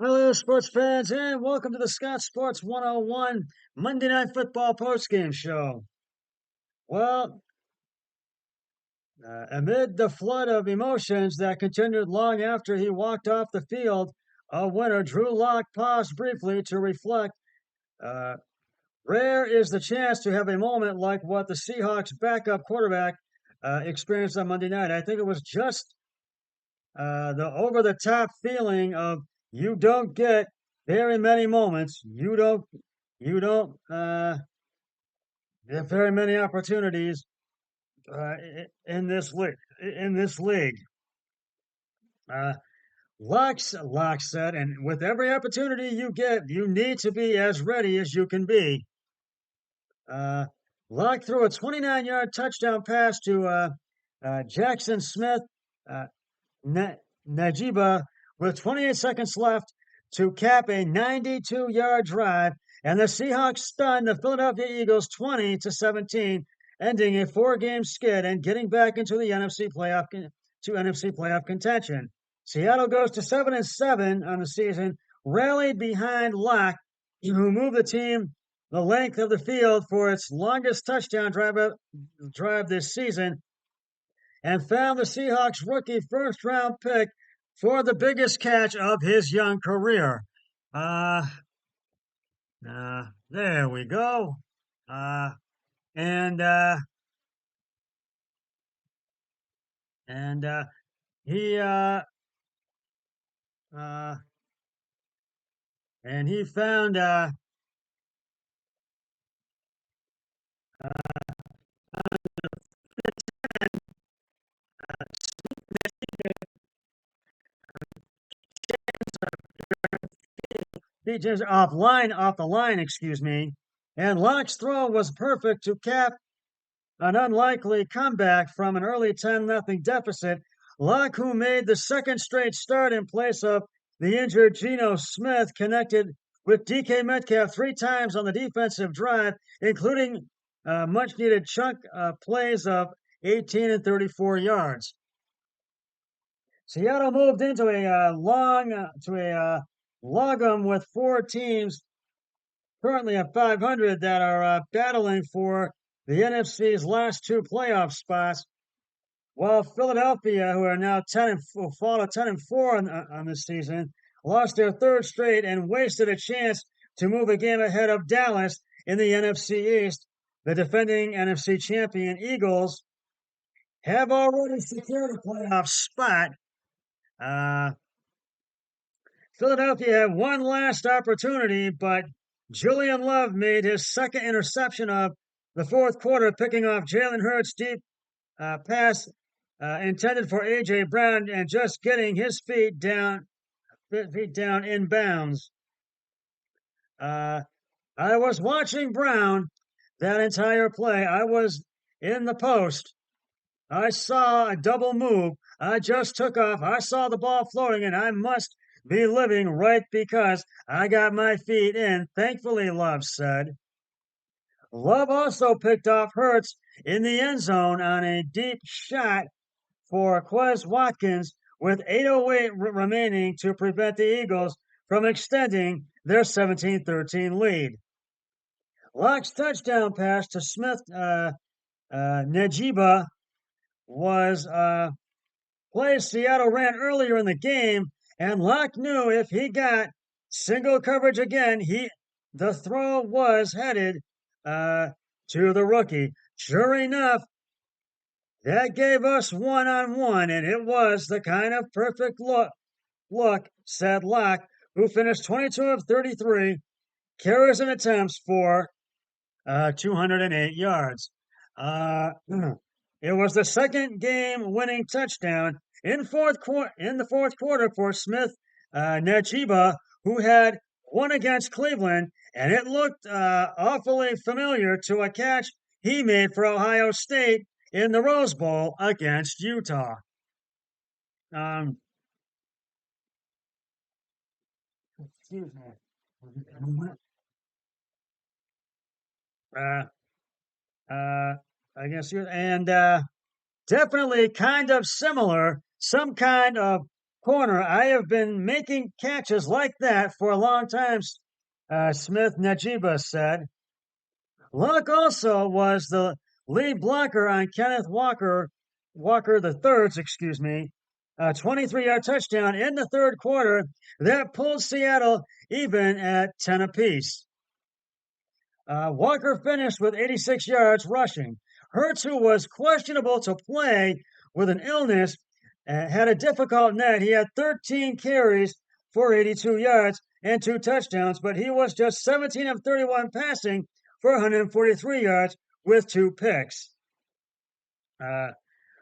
Hello, sports fans, and welcome to the Scott Sports 101 Monday Night Football postgame show. Well, amid the flood of emotions that continued long after he walked off the field, a winner, Drew Lock, paused briefly to reflect. Uh, Rare is the chance to have a moment like what the Seahawks backup quarterback experienced on Monday night. I think it was just the over the top feeling of you don't get very many moments. You don't get very many opportunities in this league. In this league, uh, Locke said, and with every opportunity you get, you need to be as ready as you can be. Uh, Locke threw a 29-yard touchdown pass to Jackson Smith. Uh, Najiba with 28 seconds left to cap a 92-yard drive, and the Seahawks stunned the Philadelphia Eagles 20-17, ending a four-game skid and getting back into the NFC playoff contention. Seattle goes to 7-7 on the season, rallied behind Locke, who moved the team the length of the field for its longest touchdown drive this season, and found the Seahawks rookie first round pick for the biggest catch of his young career. Uh, there we go. Uh, and uh, and he uh, and he found just off the line, excuse me. And Locke's throw was perfect to cap an unlikely comeback from an early 10-0 deficit. Locke, who made the second straight start in place of the injured Geno Smith, connected with DK Metcalf three times on the defensive drive, including much needed chunk plays of 18 and 34 yards. Seattle moved into a logum with four teams currently at 500 that are battling for the NFC's last two playoff spots, while Philadelphia, who are now 10-4 on this season, lost their third straight and wasted a chance to move a game ahead of Dallas in the NFC East. The defending NFC champion Eagles have already secured a playoff spot. Philadelphia had one last opportunity, but Julian Love made his second interception of the fourth quarter, picking off Jalen Hurts' deep pass intended for A.J. Brown and just getting his feet down in bounds. I was watching Brown that entire play. I was in the post. I saw a double move. I just took off. I saw the ball floating, and I must be living right because I got my feet in. Thankfully, Love said. Love also picked off Hurts in the end zone on a deep shot for Quez Watkins with 8:08 remaining to prevent the Eagles from extending their 17-13 lead. Locke's touchdown pass to Smith Najiba was play Seattle ran earlier in the game, and Locke knew if he got single coverage again, the throw was headed to the rookie. Sure enough, that gave us one-on-one, and it was the kind of perfect look, said Locke, who finished 22 of 33, carries and attempts for 208 yards. It was the second game-winning touchdown in the fourth quarter for Smith Najiba, who had won against Cleveland, and it looked awfully familiar to a catch he made for Ohio State in the Rose Bowl against Utah. Um, excuse me. Uh, I guess you and definitely kind of similar, some kind of corner. I have been making catches like that for a long time, Smith Najiba said. Luck also was the lead blocker on Kenneth Walker the third's, 23-yard touchdown in the third quarter that pulled Seattle even at 10 apiece. Walker finished with 86 yards rushing. Hurts, who was questionable to play with an illness, had a difficult night. He had 13 carries for 82 yards and 2 touchdowns, but he was just 17 of 31 passing for 143 yards with 2 picks.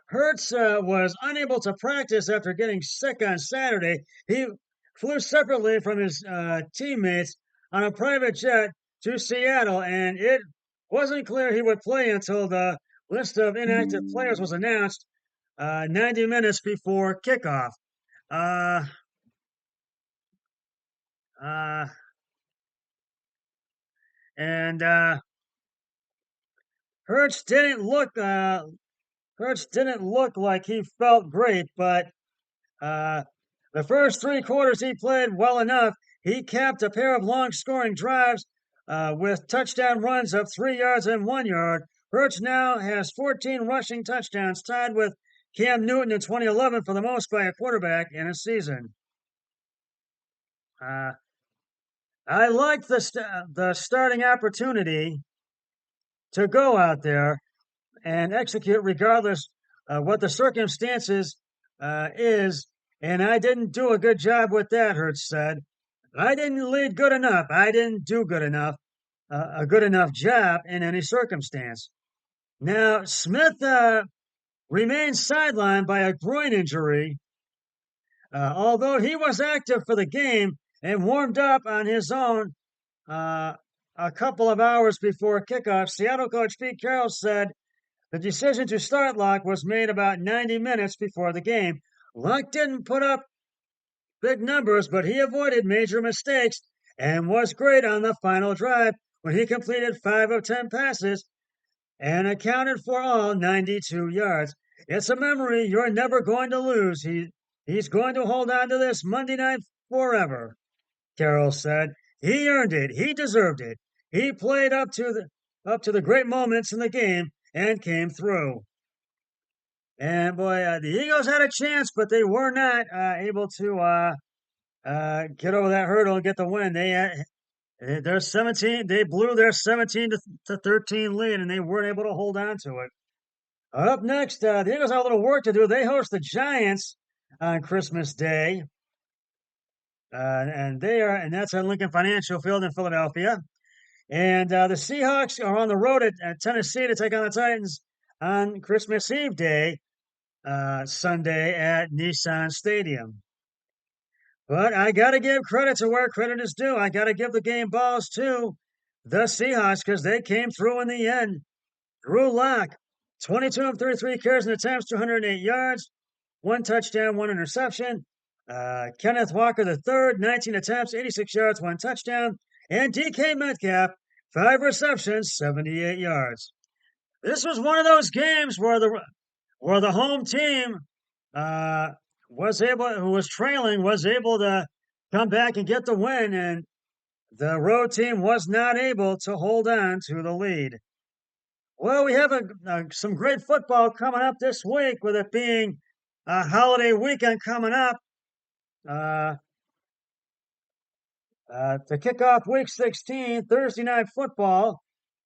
Hurts was unable to practice after getting sick on Saturday. He flew separately from his teammates on a private jet to Seattle, and it wasn't clear he would play until the list of inactive players was announced 90 minutes before kickoff. Uh, uh, and Hurts didn't look like he felt great, but the first 3 quarters he played well enough. He capped a pair of long scoring drives with touchdown runs of 3 yards and 1 yard. Hurts now has 14 rushing touchdowns, tied with Cam Newton in 2011 for the most by a quarterback in a season. I like the starting opportunity to go out there and execute regardless what the circumstances is. And I didn't do a good job with that, Hurts said. I didn't lead good enough. I didn't do good enough, a good enough job in any circumstance. Now, Smith remains sidelined by a groin injury, although he was active for the game and warmed up on his own a couple of hours before kickoff. Seattle coach Pete Carroll said the decision to start Luck was made about 90 minutes before the game. Luck didn't put up big numbers, but he avoided major mistakes and was great on the final drive when he completed 5 of 10 passes and accounted for all 92 yards. It's a memory you're never going to lose. He's going to hold on to this Monday night forever, Carroll said. He earned it. He deserved it. He played up to the great moments in the game and came through. And boy, the Eagles had a chance, but they were not able to get over that hurdle and get the win. They're 17. They blew their 17 to 13 lead, and they weren't able to hold on to it. Up next, the Eagles have a little work to do. They host the Giants on Christmas Day, and that's at Lincoln Financial Field in Philadelphia. And the Seahawks are on the road at Tennessee to take on the Titans on Christmas Eve day, Sunday at Nissan Stadium. But I got to give credit to where credit is due. I got to give the game balls to the Seahawks because they came through in the end. Drew Lock, 22 of 33 carries and attempts, 208 yards, 1 touchdown, 1 interception. Kenneth Walker III, 19 attempts, 86 yards, 1 touchdown. And DK Metcalf, 5 receptions, 78 yards. This was one of those games where the home team who was trailing, was able to come back and get the win, and the road team was not able to hold on to the lead. Well, we have some great football coming up this week, with it being a holiday weekend coming up. To kick off Week 16, Thursday Night Football,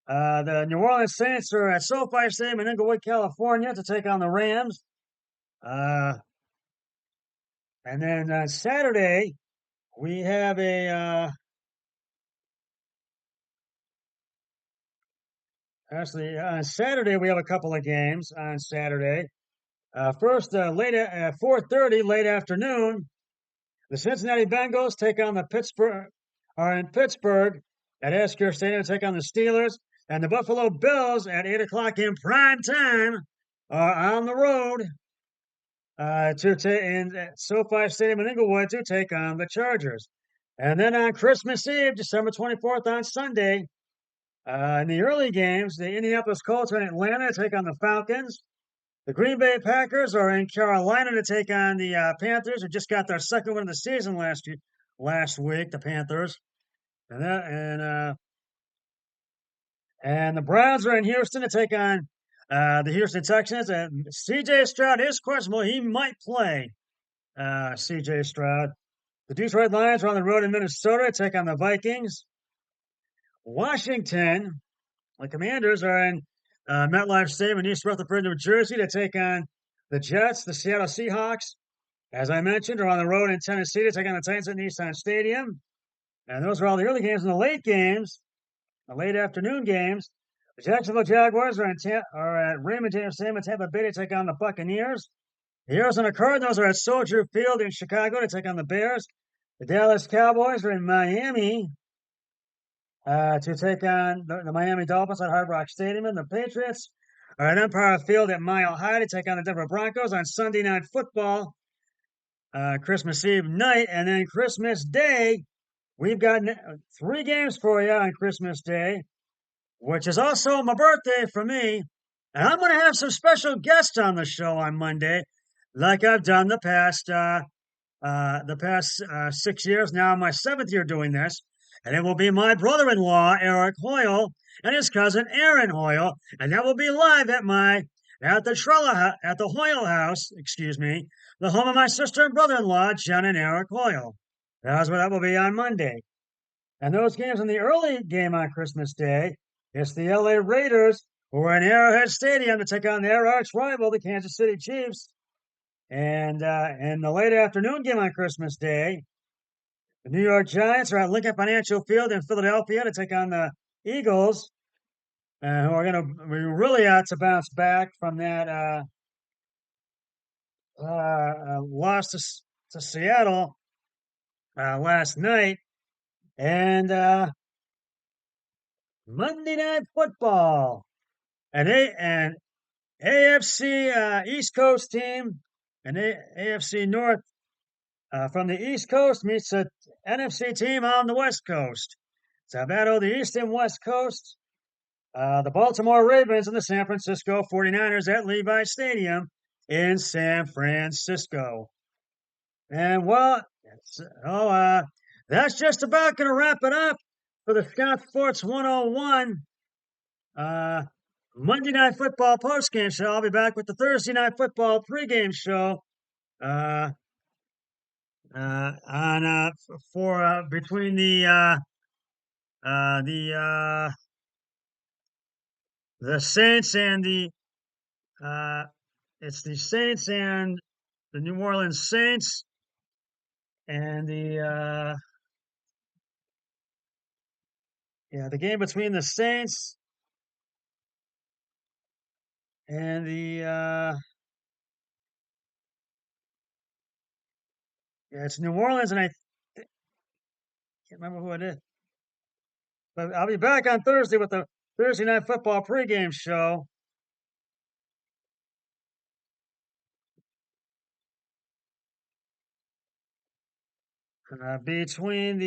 the New Orleans Saints are at SoFi Stadium in Inglewood, California, to take on the Rams. And then on Saturday, we have on Saturday, we have a couple of games on Saturday. First, late at 4:30, late afternoon, the Cincinnati Bengals take on in Pittsburgh at Esker Stadium to take on the Steelers. And the Buffalo Bills at 8 o'clock in prime time are on the road in SoFi Stadium in Inglewood to take on the Chargers. And then on Christmas Eve, December 24th, on Sunday, in the early games, the Indianapolis Colts and Atlanta take on the Falcons. The Green Bay Packers are in Carolina to take on the Panthers, who just got their second win of the season last week. The Panthers, and the Browns are in Houston to take on the Houston Texans. And C.J. Stroud is questionable; he might play. C.J. Stroud. The Detroit Lions are on the road in Minnesota to take on the Vikings. Washington, the Commanders are in MetLife Stadium in East Rutherford, New Jersey to take on the Jets. The Seattle Seahawks, as I mentioned, are on the road in Tennessee to take on the Titans at Nissan Stadium. And those are all the early games. And the late games, the late afternoon games, the Jacksonville Jaguars are at Raymond James Stadium in Tampa Bay to take on the Buccaneers. The Arizona Cardinals are at Soldier Field in Chicago to take on the Bears. The Dallas Cowboys are in Miami to take on the Miami Dolphins at Hard Rock Stadium. And the Patriots are at Empire Field at Mile High to take on the Denver Broncos on Sunday Night Football, Christmas Eve night. And then Christmas Day, we've got 3 games for you on Christmas Day, which is also my birthday for me. And I'm going to have some special guests on the show on Monday, like I've done the past 6 years. Now, my 7th year doing this, and it will be my brother-in-law Eric Hoyle and his cousin Aaron Hoyle, and that will be live at the Hoyle House, the home of my sister and brother-in-law Jen and Eric Hoyle. That's where that will be on Monday. And those games in the early game on Christmas Day, it's the LA Raiders who are in Arrowhead Stadium to take on their arch rival, the Kansas City Chiefs. And in the late afternoon game on Christmas Day, the New York Giants are at Lincoln Financial Field in Philadelphia to take on the Eagles, who are going to be really out to bounce back from that loss to Seattle last night. And Monday Night Football, an AFC East Coast team, an AFC North from the East Coast meets an NFC team on the West Coast. So battle the East and West Coast. The Baltimore Ravens and the San Francisco 49ers at Levi Stadium in San Francisco. And that's just about going to wrap it up for the Scott Sports 101 Monday Night Football postgame show. I'll be back with the Thursday Night Football pregame show between the Saints and it's the Saints and the New Orleans Saints and the game between the Saints and it's New Orleans, and I can't remember who it is. But I'll be back on Thursday with the Thursday Night Football pregame show. Between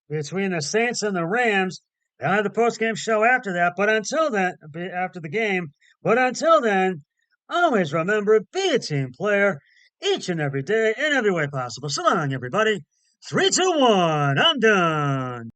between the Saints and the Rams. I'll have the postgame show after that. But until then, after the game. But until then, always remember, be a team player each and every day in every way possible. So long, everybody. 3, 2, 1. I'm done.